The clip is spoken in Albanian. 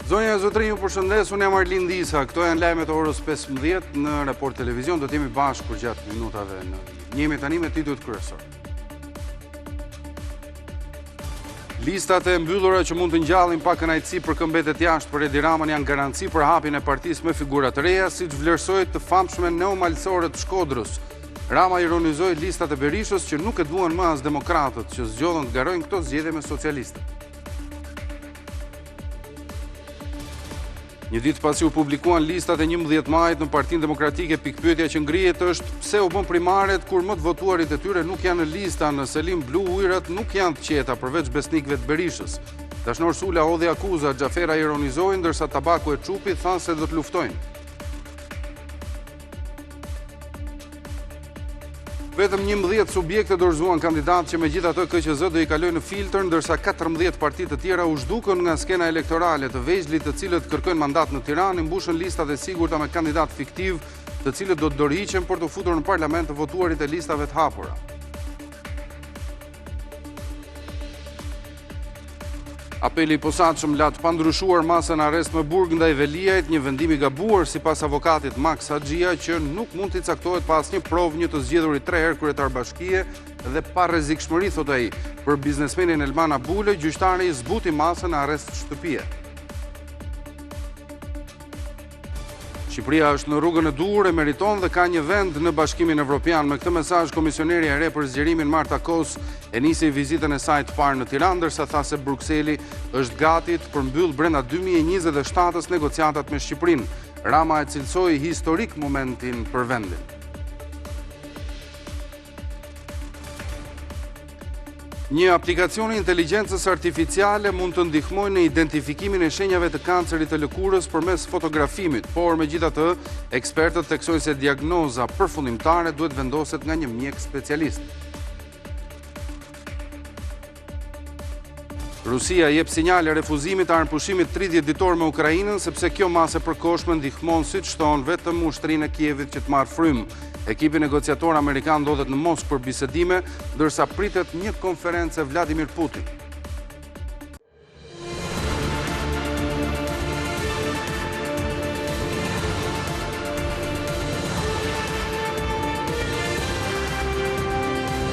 Zonja e zotrinj, ju përshëndes, unë jam Arlin Disa. Këto janë lajmet e orës 15 në Report Televizion. Do t'jemi bashkë për gjatë minutave në njemi tani me titujt kryesor. Listat e mbyllura që mund të ngjallin pa kënaqësi për këmbetet jashtë për Edi Ramën janë garanci për hapjen e partisë me figura të reja, siç vlerësoi të famshme neomalësore të Shkodrës. Rama ironizoi listat e Berishës që nuk e duan më as demokratët që zgjodhen të garojnë këto zgjedhje me socialistët. Një ditë pasi u publikuan listat e 11 majit në Partinë Demokratike, pikpyetja që ngrihet është pse u bën primaret kur më të votuarit e tyre nuk janë në lista. Në Selim Blu ujërat nuk janë të qeta përveç besnikëve të Berishës. Dashnor Sula hodhi akuza, Xhafera ironizoi, ndërsa Tabaku e Çupi thanë se do të luftojnë. Vetëm 11 subjekte dorëzuan kandidatë që megjithatë KQZ do i kalojnë në filtr, ndërsa 14 partitë të tjera u zhdukën nga skena elektorale të vegjëlit, të cilët kërkojnë mandat në Tiranë, mbushën listat e sigurta me kandidat fiktiv, të cilët do të dorëhiqen për të futur në parlament të votuarit e listave të hapura. Apeli i posaçëm la të pandryshuar masën arrest me burg ndaj Veliajt, një vendim i gabuar sipas avokatit Max Haxhia që nuk mund të caktohet pa asnjë provë, një të zgjedhurit 3 herë kryetar bashkie dhe pa rrezikshmëri, thot ai. Për biznesmenin Elman Abule, gjyqtari zbuti masën në arrest shtëpie. Shqipëria është në rrugën e duhur, e meriton dhe ka një vend në Bashkimin Evropian. Me këtë mesazh, komisionerja e re për zgjerimin Marta Kos e nisi vizitën e saj të parë në Tiranë, ndërsa tha se Brukseli është gati të përmbyll brenda 2027-s negociatat me Shqipërinë. Rama e cilësoi historik momentin për vendin. Një aplikacion i inteligjencës artificiale mund të ndihmojë në identifikimin e shenjave të kancerit të lëkurës përmes fotografimit, por megjithatë, ekspertët theksojnë se diagnoza përfundimtare duhet vendoset nga një mjek specialist. Rusia jep sinjale refuzimit të armëpushimit 30 ditor me Ukrainën, sepse kjo masë e përkohshme ndihmon, siç thonë, vetëm ushtrinë e Kievit që të marrë frymë. Ekipi negociator amerikan ndodhet në Moskë për bisedime, ndërsa pritet një konferencë Vladimir Putin.